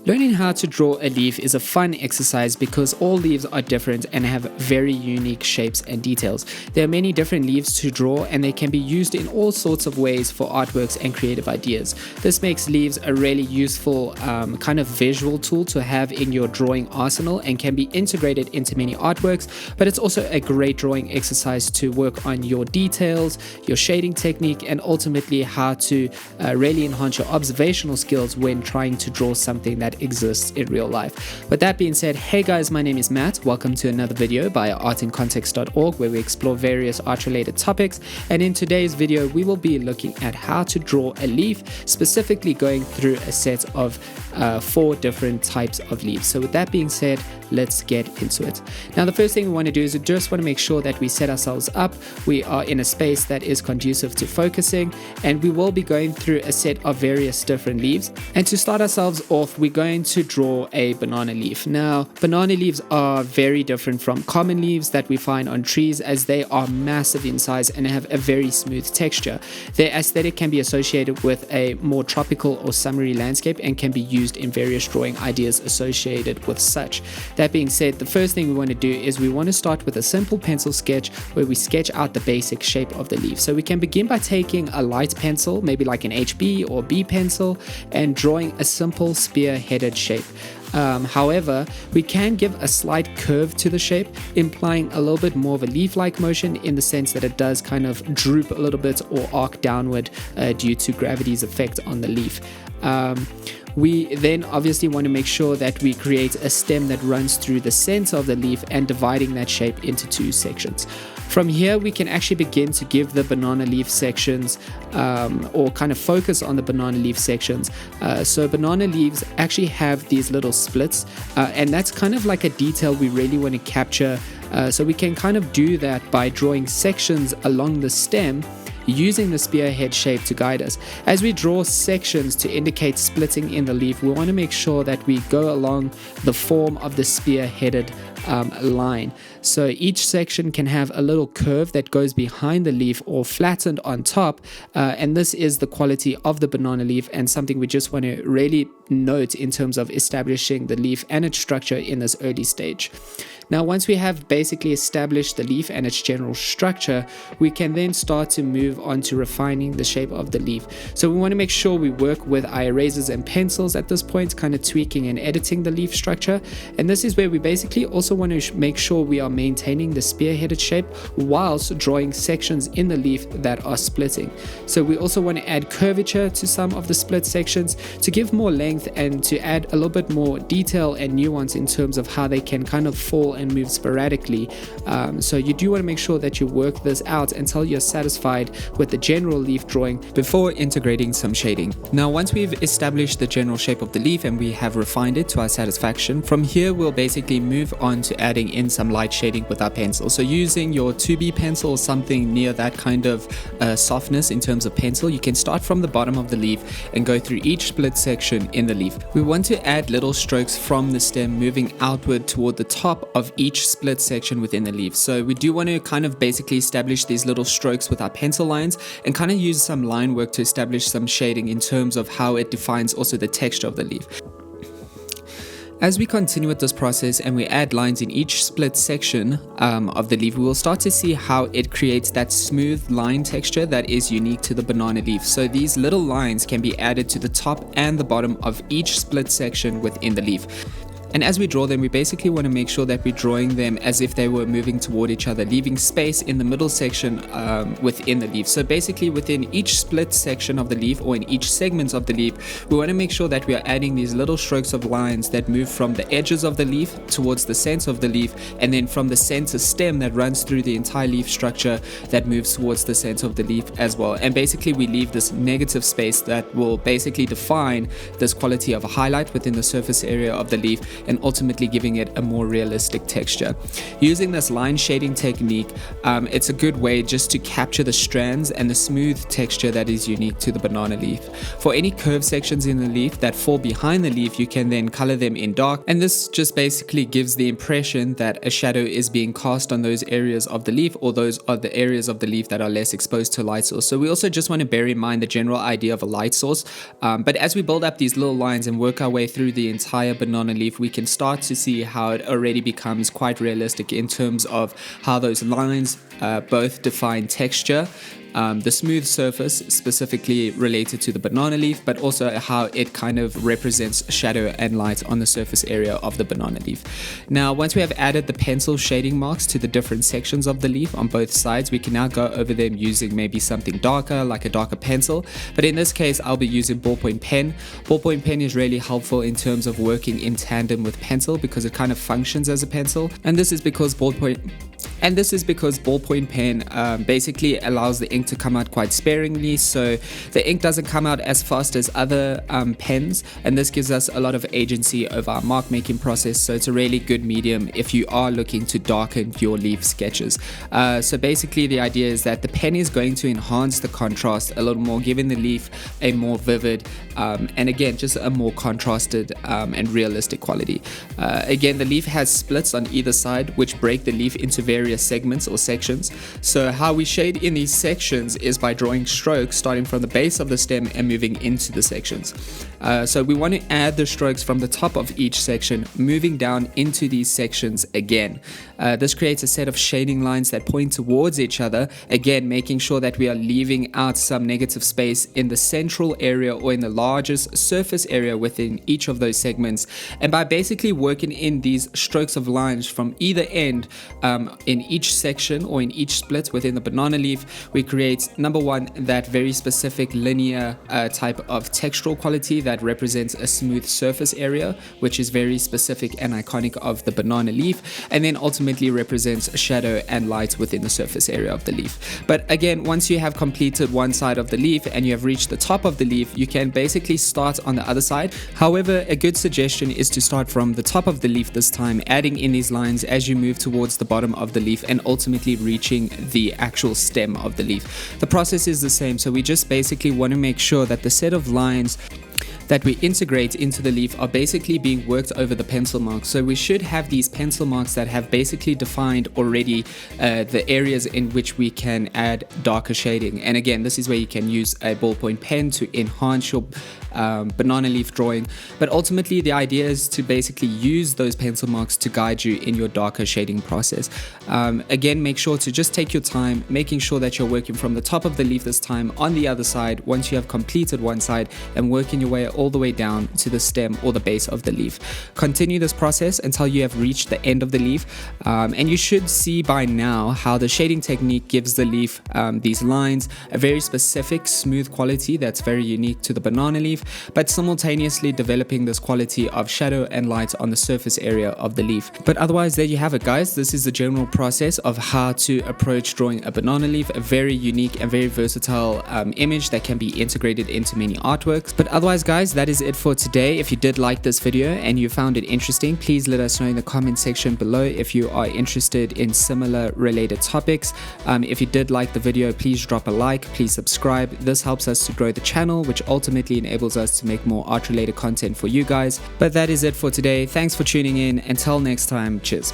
Learning how to draw a leaf is a fun exercise because all leaves are different and have very unique shapes and details. There are many different leaves to draw and they can be used in all sorts of ways for artworks and creative ideas. This makes leaves a really useful kind of visual tool to have in your drawing arsenal and can be integrated into many artworks, but it's also a great drawing exercise to work on your details, your shading technique, and ultimately how to really enhance your observational skills when trying to draw something that exists in real life. With that being said, hey guys, my name is Matt. Welcome to another video by artincontext.org where we explore various art-related topics, and in today's video we will be looking at how to draw a leaf, specifically going through a set of 4 different types of leaves. So with that being said, let's get into it. Now the first thing we want to do is we just want to make sure that we set ourselves up. We are in a space that is conducive to focusing, and we will be going through a set of various different leaves. And to start ourselves off, we're going to draw a banana leaf. Now banana leaves are very different from common leaves that we find on trees, as they are massive in size and have a very smooth texture. Their aesthetic can be associated with a more tropical or summery landscape and can be used in various drawing ideas associated with such. That being said, the first thing we want to do is we want to start with a simple pencil sketch where we sketch out the basic shape of the leaf. So we can begin by taking a light pencil, maybe like an HB or B pencil, and drawing a simple spear-headed shape. However, we can give a slight curve to the shape, implying a little bit more of a leaf-like motion in the sense that it does kind of droop a little bit or arc downward due to gravity's effect on the leaf. We then obviously want to make sure that we create a stem that runs through the center of the leaf and dividing that shape into 2 sections. From here, we can actually begin to give the banana leaf sections or kind of focus on the banana leaf sections. So banana leaves actually have these little splits, and that's kind of like a detail we really want to capture. So we can kind of do that by drawing sections along the stem using the spearhead shape to guide us. As we draw sections to indicate splitting in the leaf, we want to make sure that we go along the form of the spear-headed line. So each section can have a little curve that goes behind the leaf or flattened on top, and this is the quality of the banana leaf and something we just want to really note in terms of establishing the leaf and its structure in this early stage. Now, once we have basically established the leaf and its general structure, we can then start to move on to refining the shape of the leaf. So we want to make sure we work with our erasers and pencils at this point, kind of tweaking and editing the leaf structure. And this is where we basically also want to make sure we are maintaining the spear-headed shape whilst drawing sections in the leaf that are splitting. So we also want to add curvature to some of the split sections to give more length and to add a little bit more detail and nuance in terms of how they can kind of fall and move sporadically. So you do want to make sure that you work this out until you're satisfied with the general leaf drawing before integrating some shading. Now, once we've established the general shape of the leaf and we have refined it to our satisfaction, from here we'll basically move on to adding in some light shading with our pencil. So using your 2B pencil or something near that kind of softness in terms of pencil, you can start from the bottom of the leaf and go through each split section in the leaf. We want to add little strokes from the stem moving outward toward the top of each split section within the leaf. So we do want to kind of basically establish these little strokes with our pencil lines and kind of use some line work to establish some shading in terms of how it defines also the texture of the leaf. As we continue with this process and we add lines in each split section of the leaf, we will start to see how it creates that smooth line texture that is unique to the banana leaf. So these little lines can be added to the top and the bottom of each split section within the leaf. And as we draw them, we basically want to make sure that we're drawing them as if they were moving toward each other, leaving space in the middle section within the leaf. So basically within each split section of the leaf or in each segment of the leaf, we want to make sure that we are adding these little strokes of lines that move from the edges of the leaf towards the center of the leaf, and then from the center stem that runs through the entire leaf structure that moves towards the center of the leaf as well. And basically we leave this negative space that will basically define this quality of a highlight within the surface area of the leaf, and ultimately giving it a more realistic texture. Using this line shading technique, it's a good way just to capture the strands and the smooth texture that is unique to the banana leaf. For any curved sections in the leaf that fall behind the leaf, you can then color them in dark, and this just basically gives the impression that a shadow is being cast on those areas of the leaf, or those are the areas of the leaf that are less exposed to light source. So we also just want to bear in mind the general idea of a light source, but as we build up these little lines and work our way through the entire banana leaf, we can start to see how it already becomes quite realistic in terms of how those lines both define texture, the smooth surface specifically related to the banana leaf, but also how it kind of represents shadow and light on the surface area of the banana leaf. Now, once we have added the pencil shading marks to the different sections of the leaf on both sides, we can now go over them using maybe something darker, like a darker pencil. But in this case, I'll be using ballpoint pen. Ballpoint pen is really helpful in terms of working in tandem with pencil because it kind of functions as a pencil. And this is because ballpoint pen basically allows the ink to come out quite sparingly, so the ink doesn't come out as fast as other pens, and this gives us a lot of agency over our mark making process. So it's a really good medium if you are looking to darken your leaf sketches. So basically the idea is that the pen is going to enhance the contrast a little more, giving the leaf a more vivid and again just a more contrasted and realistic quality. Again, the leaf has splits on either side which break the leaf into various segments or sections. So how we shade in these sections is by drawing strokes starting from the base of the stem and moving into the sections. So we want to add the strokes from the top of each section, moving down into these sections again. This creates a set of shading lines that point towards each other, again making sure that we are leaving out some negative space in the central area or in the largest surface area within each of those segments. And by basically working in these strokes of lines from either end in each section or in each split within the banana leaf, we create, number one, that very specific linear type of textural quality that represents a smooth surface area, which is very specific and iconic of the banana leaf, and then ultimately represents shadow and light within the surface area of the leaf. But again, once you have completed one side of the leaf and you have reached the top of the leaf, you can basically start on the other side. However, a good suggestion is to start from the top of the leaf this time, adding in these lines as you move towards the bottom of the leaf and ultimately reaching the actual stem of the leaf. The process is the same, so we just basically want to make sure that the set of lines that we integrate into the leaf are basically being worked over the pencil marks. So we should have these pencil marks that have basically defined already the areas in which we can add darker shading. And again, this is where you can use a ballpoint pen to enhance your banana leaf drawing, but ultimately the idea is to basically use those pencil marks to guide you in your darker shading process. Again, make sure to just take your time, making sure that you're working from the top of the leaf this time on the other side once you have completed one side, and working your way all the way down to the stem or the base of the leaf. Continue this process until you have reached the end of the leaf, and you should see by now how the shading technique gives the leaf these lines a very specific smooth quality that's very unique to the banana leaf, but simultaneously developing this quality of shadow and light on the surface area of the leaf. But otherwise, there you have it, guys. This is the general process of how to approach drawing a banana leaf, a very unique and very versatile image that can be integrated into many artworks. But otherwise, guys, that is it for today. If you did like this video and you found it interesting, please let us know in the comment section below if you are interested in similar related topics. If you did like the video, please drop a like, please subscribe. This helps us to grow the channel, which ultimately enables us to make more art related content for you guys. But that is it for today. Thanks for tuning in. Until next time, cheers.